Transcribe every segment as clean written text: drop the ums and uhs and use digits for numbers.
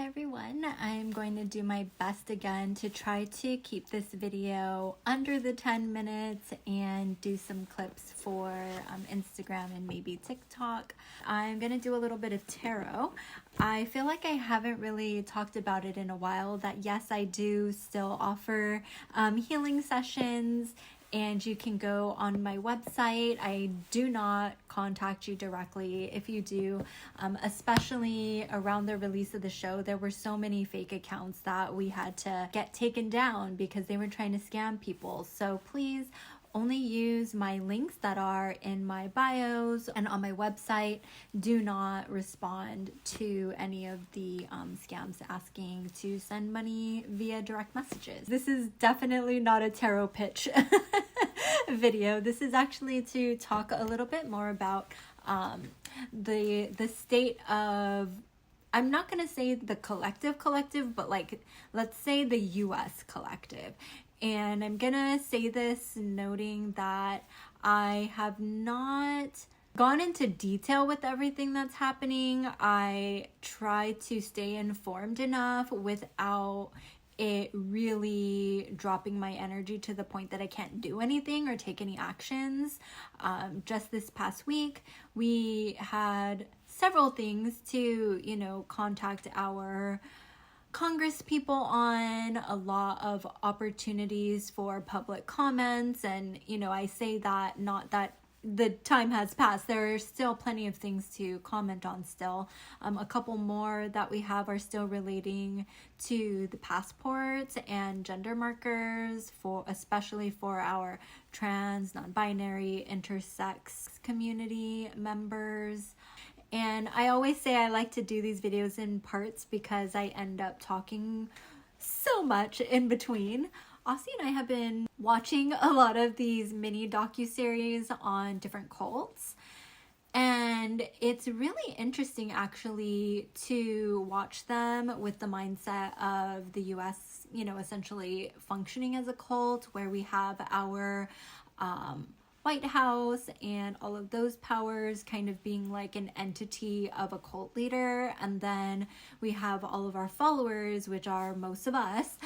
everyone. I'm going to do my best again to try to keep this video under the 10 minutes and do some clips for Instagram and maybe TikTok. I'm going to do a little bit of tarot. I feel like I haven't really talked about it in a while, that yes, I do still offer healing sessions, and you can go on my website. I do not contact you directly. If you do, especially around the release of the show, there were so many fake accounts that we had to get taken down because they were trying to scam people. So please only use my links that are in my bios and on my website. Do not respond to any of the scams asking to send money via direct messages. This is definitely not a tarot pitch video. This is actually to talk a little bit more about the state of, I'm not going to say the collective, but like, let's say the US collective. And I'm gonna say this noting that I have not gone into detail with everything that's happening. I try to stay informed enough without it really dropping my energy to the point that I can't do anything or take any actions. Just this past week, we had several things to, contact our Congress people on, a lot of opportunities for public comments, and I say that not that the time has passed. There are still plenty of things to comment on still. A couple more that we have are still relating to the passports and gender markers, especially for our trans, non-binary, intersex community members. And I always say I like to do these videos in parts because I end up talking so much in between. Aussie and I have been watching a lot of these mini docuseries on different cults. And it's really interesting actually to watch them with the mindset of the US, essentially functioning as a cult, where we have our White House and all of those powers kind of being like an entity of a cult leader, and then we have all of our followers, which are most of us,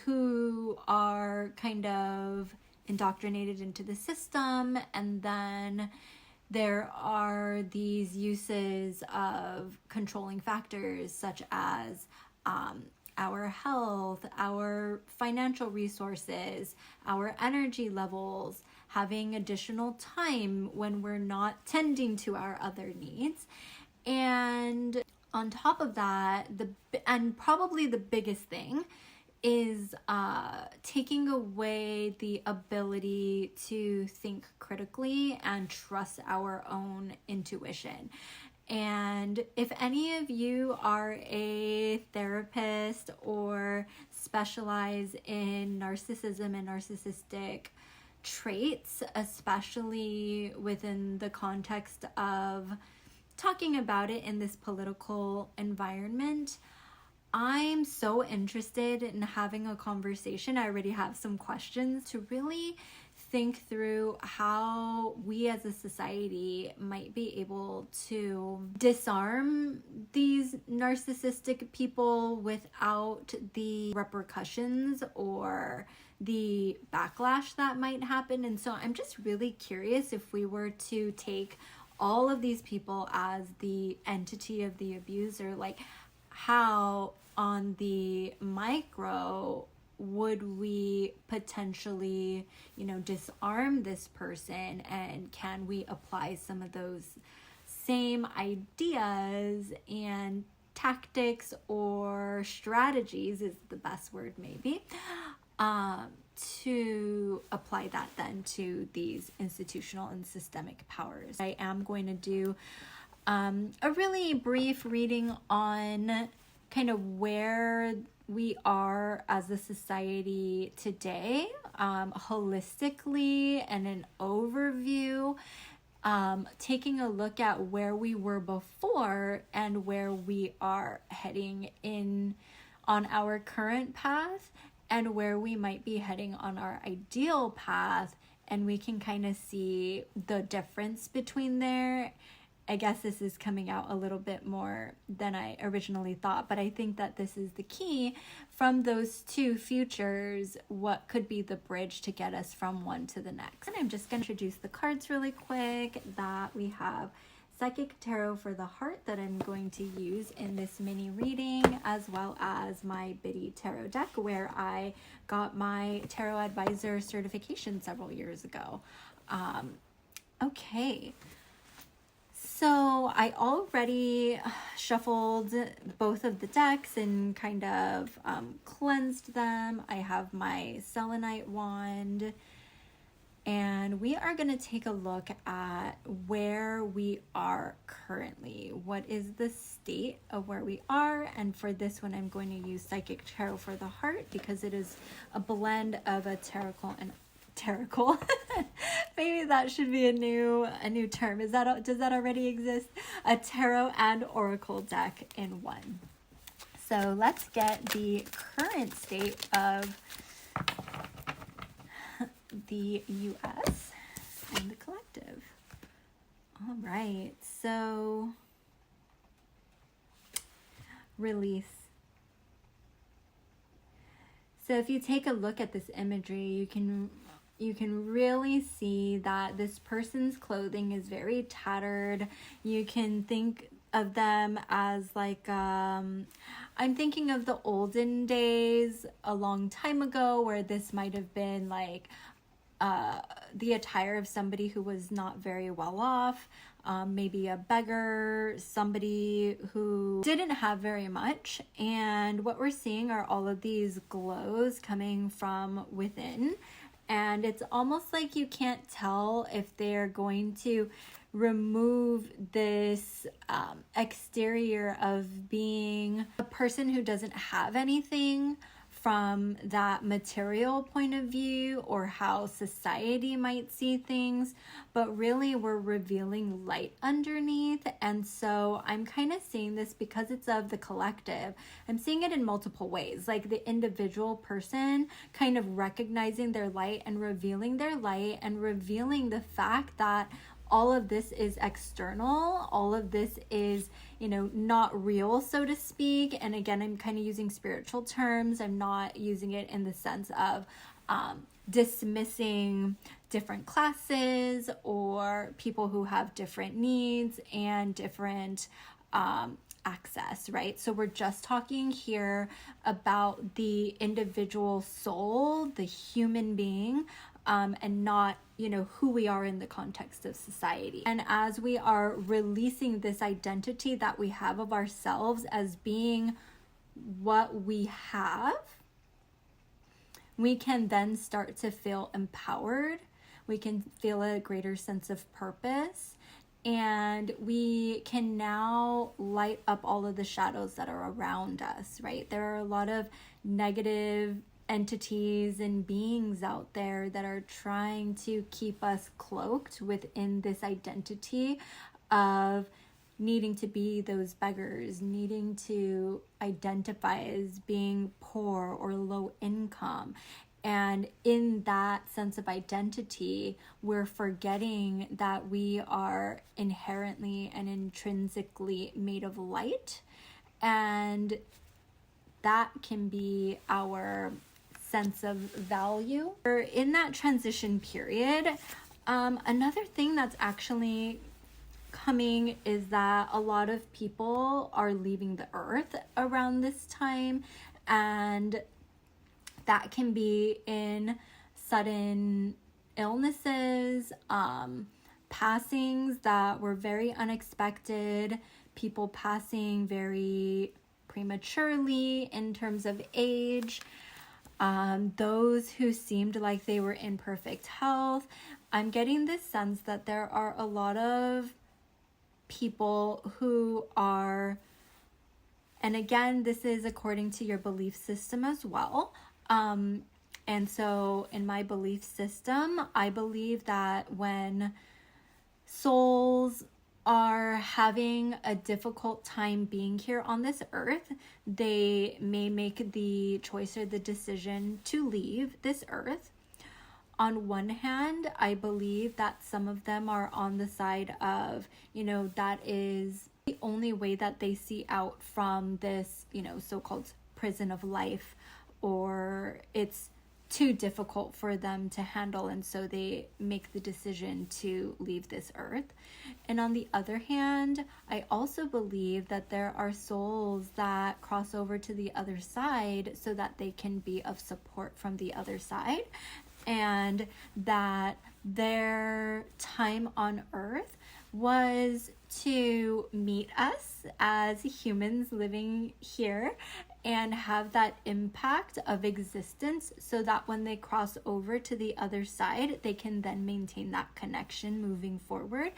who are kind of indoctrinated into the system. And then there are these uses of controlling factors such as our health, our financial resources, our energy levels, having additional time when we're not tending to our other needs. And on top of that, and probably the biggest thing is taking away the ability to think critically and trust our own intuition. And if any of you are a therapist or specialize in narcissism and narcissistic traits, especially within the context of talking about it in this political environment, I'm so interested in having a conversation. I already have some questions to really think through how we as a society might be able to disarm these narcissistic people without the repercussions or the backlash that might happen. And so I'm just really curious, if we were to take all of these people as the entity of the abuser, like how on the micro would we potentially, disarm this person, and can we apply some of those same ideas and tactics or strategies is the best word maybe, to apply that then to these institutional and systemic powers. I am going to do a really brief reading on kind of where we are as a society today, holistically, and an overview, taking a look at where we were before and where we are heading in on our current path, and where we might be heading on our ideal path. And we can kind of see the difference between there I guess this is coming out a little bit more than I originally thought, but I think that this is the key from those two futures, what could be the bridge to get us from one to the next. And I'm just going to introduce the cards really quick. That we have Psychic Tarot for the Heart that I'm going to use in this mini reading, as well as my Biddy Tarot deck where I got my Tarot Advisor certification several years ago. Okay. So I already shuffled both of the decks and kind of cleansed them. I have my selenite wand, and we are going to take a look at where we are currently. What is the state of where we are? And for this one, I'm going to use Psychic Tarot for the Heart because it is a blend of a tarot and tarot. Maybe that should be a new term. Does that already exist? A tarot and oracle deck in one. So let's get the current state of the US and the collective. All right. So release. So if you take a look at this imagery, you can really see that this person's clothing is very tattered. You can think of them as like, I'm thinking of the olden days a long time ago where this might have been like the attire of somebody who was not very well off, maybe a beggar, somebody who didn't have very much. And what we're seeing are all of these glows coming from within. And it's almost like you can't tell if they're going to remove this exterior of being a person who doesn't have anything from that material point of view or how society might see things, but really we're revealing light underneath. And so I'm kind of seeing this because it's of the collective. I'm seeing it in multiple ways, like the individual person kind of recognizing their light and revealing their light and revealing the fact that all of this is external, all of this is, not real, so to speak. And again, I'm kind of using spiritual terms. I'm not using it in the sense of dismissing different classes or people who have different needs and different access, right? So we're just talking here about the individual soul, the human being, and not, who we are in the context of society. And as we are releasing this identity that we have of ourselves as being what we have, we can then start to feel empowered. We can feel a greater sense of purpose. And we can now light up all of the shadows that are around us, right? There are a lot of negative entities and beings out there that are trying to keep us cloaked within this identity of needing to be those beggars, needing to identify as being poor or low income. And in that sense of identity, we're forgetting that we are inherently and intrinsically made of light. And that can be our sense of value. In that transition period, another thing that's actually coming is that a lot of people are leaving the earth around this time, and that can be in sudden illnesses, passings that were very unexpected, people passing very prematurely in terms of age, those who seemed like they were in perfect health. I'm getting this sense that there are a lot of people who are, and again, this is according to your belief system as well. And so in my belief system, I believe that when souls are having a difficult time being here on this earth, they may make the choice or the decision to leave this earth. on one hand, I believe that some of them are on the side of, you know, that is the only way that they see out from this, you know, so-called prison of life, or it's too difficult for them to handle, and so they make the decision to leave this earth. And on the other hand, I also believe that there are souls that cross over to the other side so that they can be of support from the other side, and that their time on earth was to meet us as humans living here and have that impact of existence, so that when they cross over to the other side, they can then maintain that connection moving forward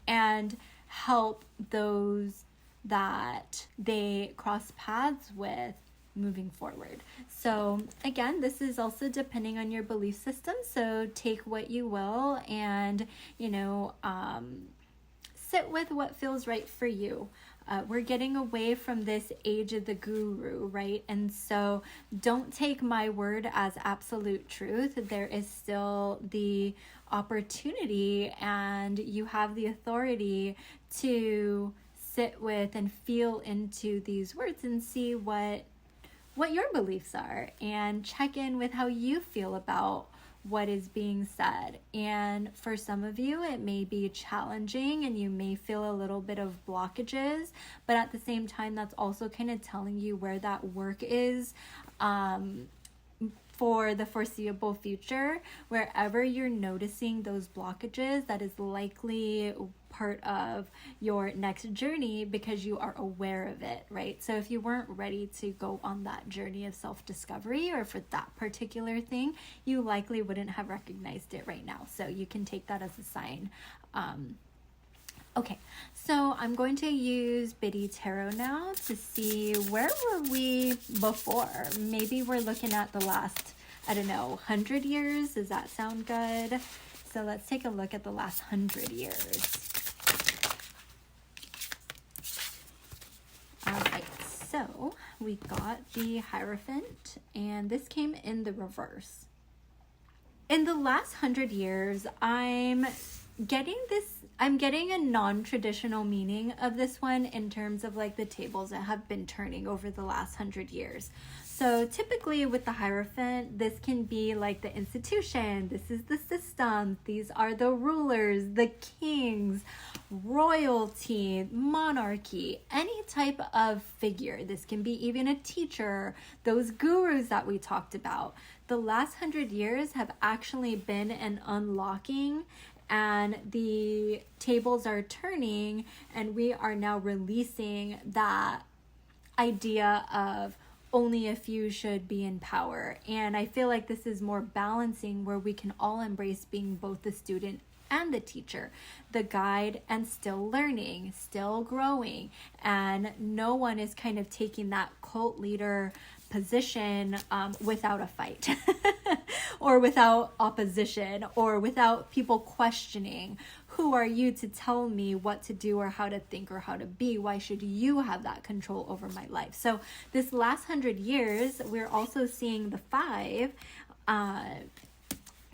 and help those that they cross paths with moving forward. So again, this is also depending on your belief system, so take what you will, and you know, sit with what feels right for you. We're getting away from this age of the guru, right? And so don't take my word as absolute truth. There is still the opportunity, and you have the authority to sit with and feel into these words and see what your beliefs are, and check in with how you feel about what is being said. And for some of you, it may be challenging and you may feel a little bit of blockages, but at the same time, that's also kind of telling you where that work is for the foreseeable future. Wherever you're noticing those blockages, that is likely part of your next journey because you are aware of it, right? So if you weren't ready to go on that journey of self-discovery, or for that particular thing, you likely wouldn't have recognized it right now. So you can take that as a sign. Okay, so I'm going to use Biddy Tarot now to see where were we before. Maybe we're looking at the last, I don't know, 100 years. Does that sound good? So let's take a look at the last 100 years. All right, so we got the Hierophant, and this came in the reverse. In the last 100 years, I'm getting a non-traditional meaning of this one in terms of like the tables that have been turning over the last 100 years. So typically with the Hierophant, this can be like the institution, this is the system, these are the rulers, the kings, royalty, monarchy, any type of figure. This can be even a teacher, those gurus that we talked about. The last 100 years have actually been an unlocking, and the tables are turning, and we are now releasing that idea of only a few should be in power. And I feel like this is more balancing, where we can all embrace being both the student and the teacher, the guide, and still learning, still growing. And no one is kind of taking that cult leader position without a fight or without opposition or without people questioning, who are you to tell me what to do or how to think or how to be? Why should you have that control over my life? So this last 100 years, we're also seeing the 5,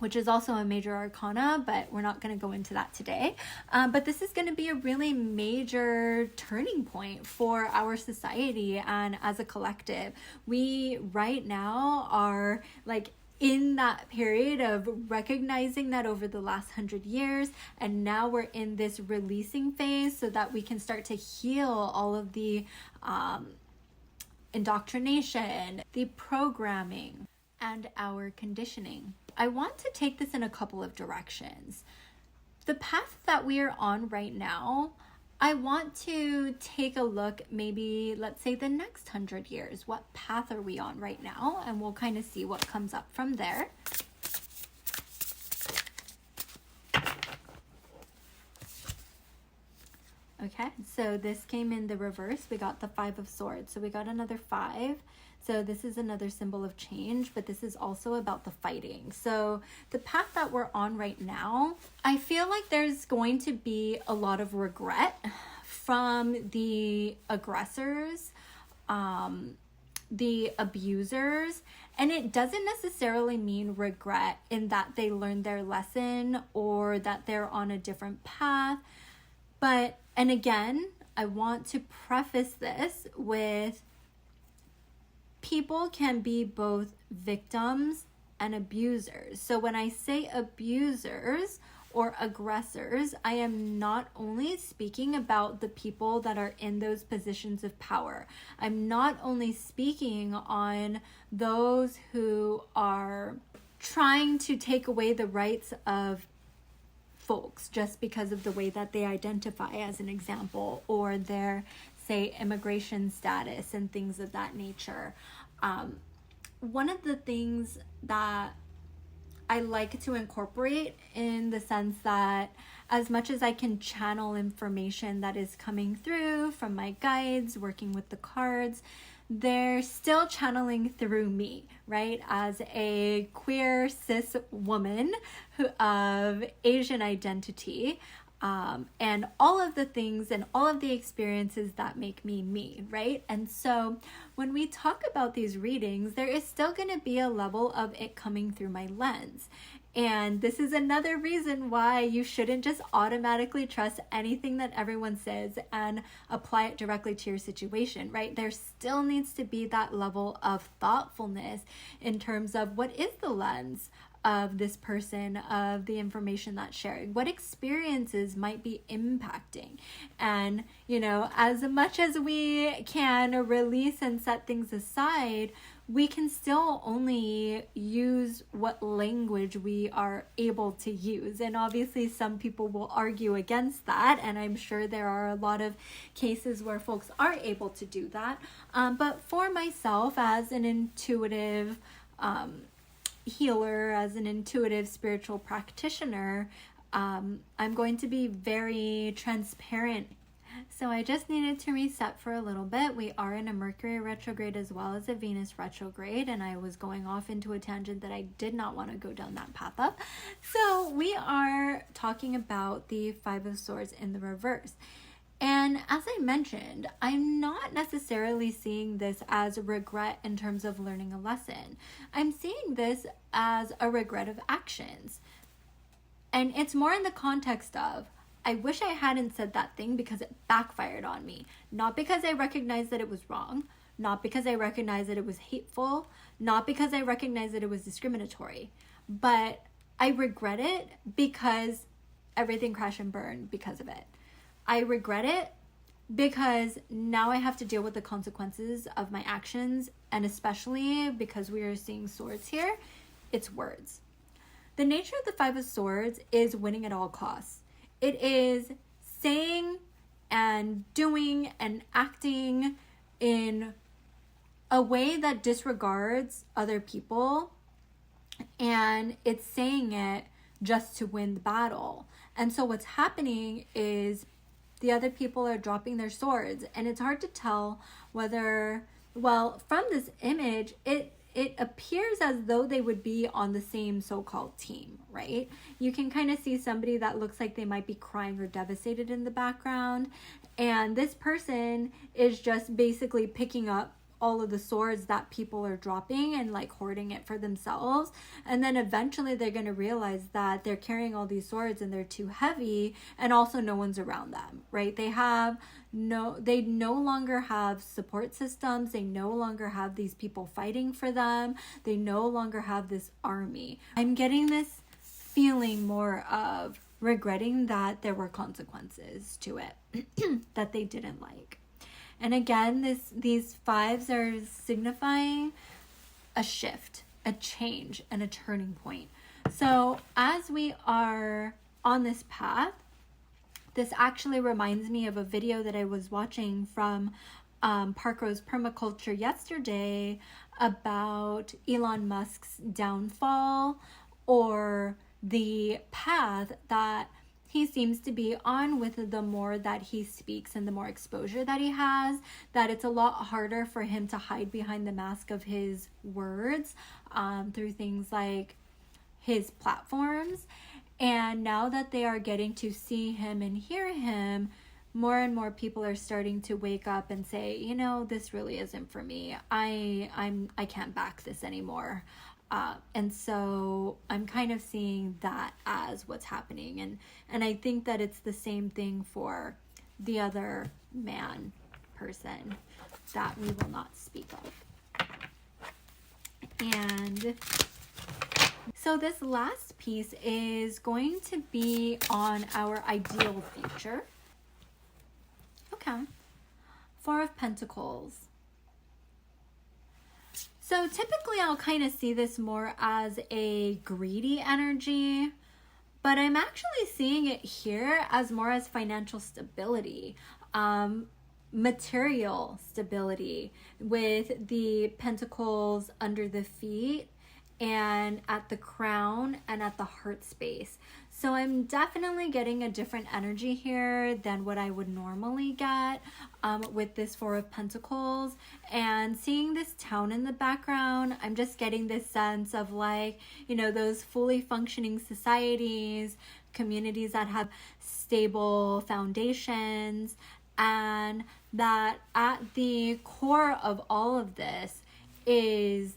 which is also a major arcana, but we're not going to go into that today. But this is going to be a really major turning point for our society and as a collective. We right now are like in that period of recognizing that over the last 100 years, and now we're in this releasing phase so that we can start to heal all of the indoctrination, the programming, and our conditioning. I want to take this in a couple of directions. The path that we are on right now, I want to take a look, maybe let's say the next 100 years. What path are we on right now? And we'll kind of see what comes up from there. Okay, so this came in the reverse. We got the 5 of Swords. So we got another 5. So this is another symbol of change, but this is also about the fighting. So the path that we're on right now, I feel like there's going to be a lot of regret from the aggressors the abusers, and it doesn't necessarily mean regret in that they learned their lesson or that they're on a different path. But, and again, I want to preface this with people can be both victims and abusers. So when I say abusers or aggressors, I am not only speaking about the people that are in those positions of power. I'm not only speaking on those who are trying to take away the rights of folks just because of the way that they identify, as an example, or their, say, immigration status and things of that nature. One of the things that I like to incorporate, in the sense that as much as I can channel information that is coming through from my guides, working with the cards, they're still channeling through me, right? As a queer cis woman of Asian identity, and all of the things and all of the experiences that make me me, right? And so when we talk about these readings, there is still going to be a level of it coming through my lens. And this is another reason why you shouldn't just automatically trust anything that everyone says and apply it directly to your situation, right? There still needs to be that level of thoughtfulness in terms of what is the lens of this person, of the information that's sharing, what experiences might be impacting. And, you know, as much as we can release and set things aside, we can still only use what language we are able to use. And obviously some people will argue against that, and I'm sure there are a lot of cases where folks are able to do that. But for myself, as an intuitive healer, as an intuitive spiritual practitioner, I'm going to be very transparent. So I just needed to reset for a little bit. We are in a Mercury retrograde as well as a Venus retrograde, and I was going off into a tangent that I did not want to go down that path of. So we are talking about the Five of Swords in the reverse. And as I mentioned, I'm not necessarily seeing this as a regret in terms of learning a lesson. I'm seeing this as a regret of actions. And it's more in the context of, I wish I hadn't said that thing because it backfired on me. Not because I recognized that it was wrong, not because I recognized that it was hateful, not because I recognized that it was discriminatory, but I regret it because everything crashed and burned because of it. I regret it because now I have to deal with the consequences of my actions, and especially because we are seeing swords here, it's words. The nature of the Five of Swords is winning at all costs. It is saying and doing and acting in a way that disregards other people, and it's saying it just to win the battle. And so what's happening is the other people are dropping their swords, and it's hard to tell whether, well, from this image, it appears as though they would be on the same so-called team, right? You can kind of see somebody that looks like they might be crying or devastated in the background, and this person is just basically picking up all of the swords that people are dropping and like hoarding it for themselves. And then eventually they're going to realize that they're carrying all these swords and they're too heavy, and also no one's around them, right? They no longer have support systems. They no longer have these people fighting for them. They no longer have this army. I'm getting this feeling more of regretting that there were consequences to it that they didn't like. And again, these fives are signifying a shift, a change, and a turning point. So as we are on this path, this actually reminds me of a video that I was watching from Parkrose Permaculture yesterday about Elon Musk's downfall, or the path that he seems to be on with the more that he speaks and the more exposure that he has, that it's a lot harder for him to hide behind the mask of his words through things like his platforms. And now that they are getting to see him and hear him, more and more people are starting to wake up and say, you know, this really isn't for me. I can't back this anymore. And so I'm kind of seeing that as what's happening. And I think that it's the same thing for the other man person that we will not speak of. And so this last piece is going to be on our ideal future. Okay. Four of Pentacles. So typically I'll kind of see this more as a greedy energy, but I'm actually seeing it here as more as financial stability, material stability, with the pentacles under the feet and at the crown and at the heart space. So I'm definitely getting a different energy here than what I would normally get with this Four of Pentacles. And seeing this town in the background, I'm just getting this sense of like, you know, those fully functioning societies, communities that have stable foundations, and that at the core of all of this is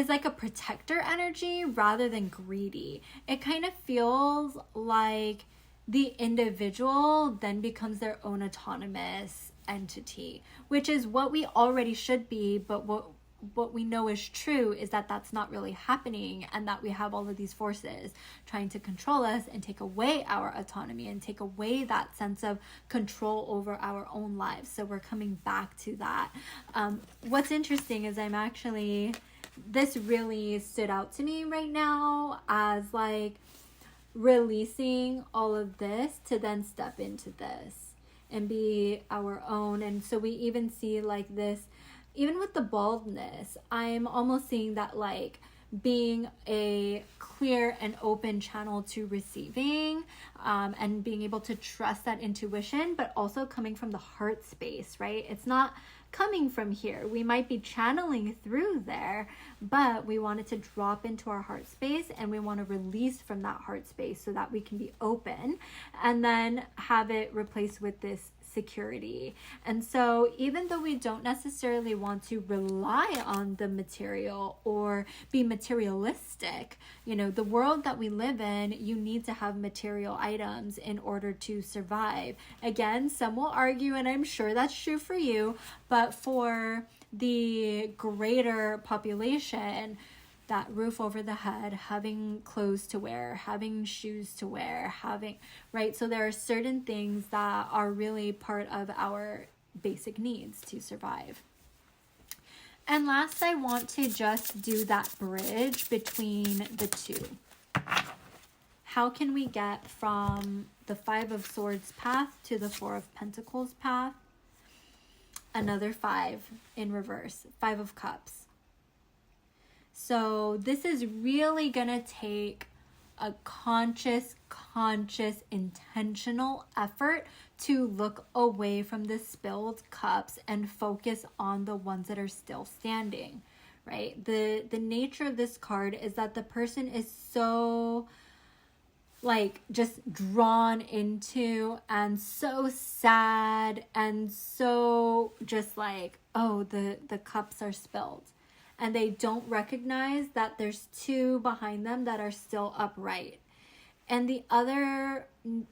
like a protector energy rather than greedy. It kind of feels like the individual then becomes their own autonomous entity, which is what we already should be, but what we know is true is that that's not really happening, and that we have all of these forces trying to control us and take away our autonomy and take away that sense of control over our own lives. So we're coming back to that. What's interesting is this really stood out to me right now as like releasing all of this to then step into this and be our own. And so we even see like this, even with the baldness, I'm almost seeing that like being a clear and open channel to receiving, and being able to trust that intuition, but also coming from the heart space, right? It's not coming from here. We might be channeling through there, but we want it to drop into our heart space, and we want to release from that heart space so that we can be open, and then have it replaced with this security. And so even though we don't necessarily want to rely on the material or be materialistic, you know, the world that we live in, you need to have material items in order to survive. Again, some will argue, and I'm sure that's true for you, but for the greater population, that roof over the head, having clothes to wear, having shoes to wear, right? So there are certain things that are really part of our basic needs to survive. And last, I want to just do that bridge between the two. How can we get from the Five of Swords path to the Four of Pentacles path? Another five in reverse, Five of Cups. So this is really going to take a conscious, intentional effort to look away from the spilled cups and focus on the ones that are still standing, right? The nature of this card is that the person is so like just drawn into and so sad and so just like, oh, the cups are spilled. And they don't recognize that there's two behind them that are still upright. And the other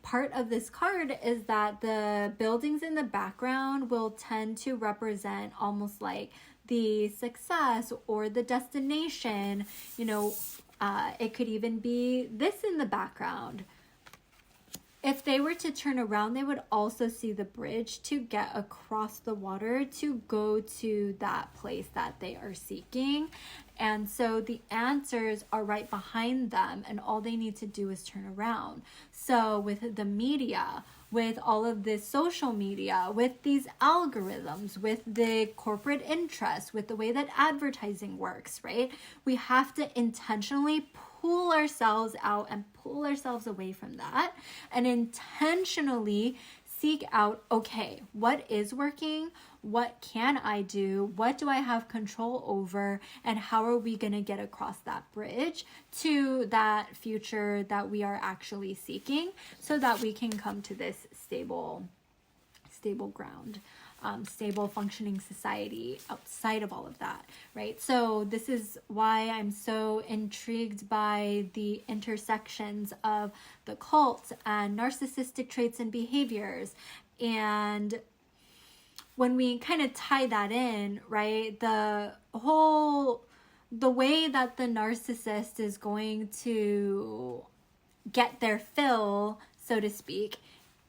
part of this card is that the buildings in the background will tend to represent almost like the success or the destination. You know, it could even be this in the background. If they were to turn around, they would also see the bridge to get across the water to go to that place that they are seeking. And so the answers are right behind them, and all they need to do is turn around. So with the media, with all of this social media, with these algorithms, with the corporate interests, with the way that advertising works, right? We have to intentionally pull ourselves out and pull ourselves away from that, and intentionally seek out, okay, what is working? What can I do? What do I have control over? And how are we going to get across that bridge to that future that we are actually seeking, so that we can come to this stable ground, stable functioning society outside of all of that, right? So this is why I'm so intrigued by the intersections of the cult and narcissistic traits and behaviors. And when we kind of tie that in, right, the way that the narcissist is going to get their fill, so to speak,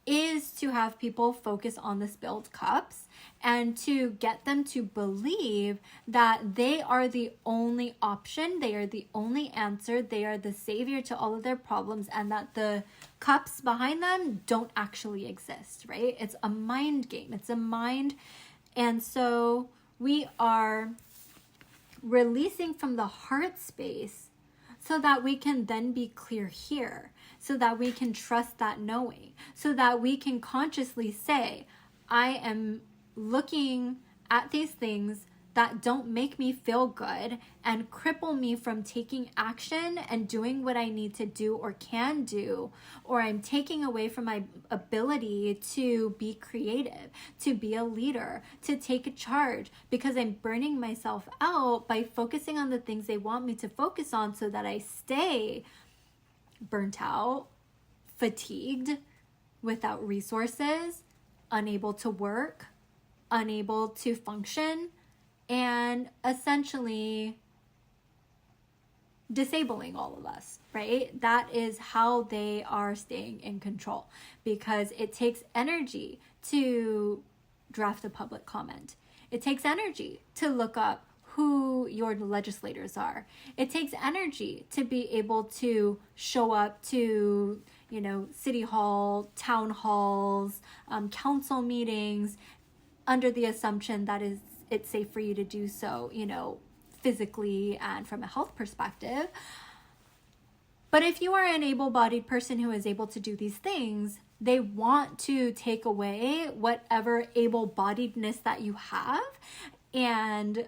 is to have people focus on the spilled cups and to get them to believe that they are the only option, they are the only answer, they are the savior to all of their problems, and that the cups behind them don't actually exist, right? It's a mind game. It's a mind. And so we are releasing from the heart space so that we can then be clear here, so that we can trust that knowing, so that we can consciously say, I am looking at these things that don't make me feel good and cripple me from taking action and doing what I need to do or can do, or I'm taking away from my ability to be creative, to be a leader, to take a charge, because I'm burning myself out by focusing on the things they want me to focus on, so that I stay burnt out, fatigued, without resources, unable to work, unable to function, and essentially disabling all of us, right? That is how they are staying in control, because it takes energy to draft a public comment. It takes energy to look up who your legislators are. It takes energy to be able to show up to, city hall, town halls, council meetings, under the assumption that it's safe for you to do so, physically and from a health perspective. But if you are an able-bodied person who is able to do these things, they want to take away whatever able-bodiedness that you have and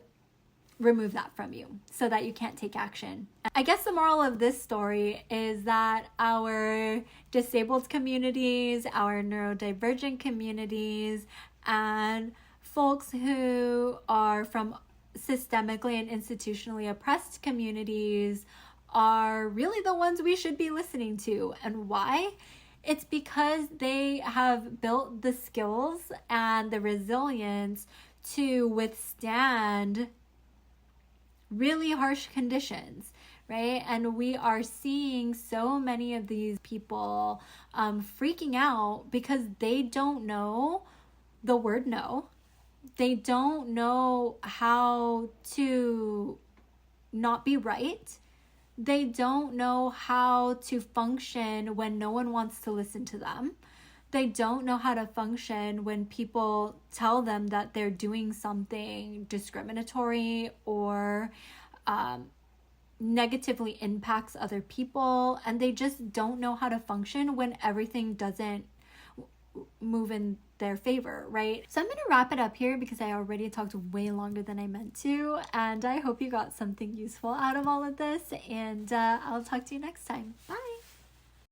remove that from you so that you can't take action. I guess the moral of this story is that our disabled communities, our neurodivergent communities, and folks who are from systemically and institutionally oppressed communities are really the ones we should be listening to. And why? It's because they have built the skills and the resilience to withstand really harsh conditions, right? And we are seeing so many of these people freaking out because they don't know the word no. They don't know how to not be right. They don't know how to function when no one wants to listen to them. They don't know how to function when people tell them that they're doing something discriminatory or negatively impacts other people. And they just don't know how to function when everything doesn't move in their favor, right? So I'm going to wrap it up here because I already talked way longer than I meant to. And I hope you got something useful out of all of this. And I'll talk to you next time. Bye.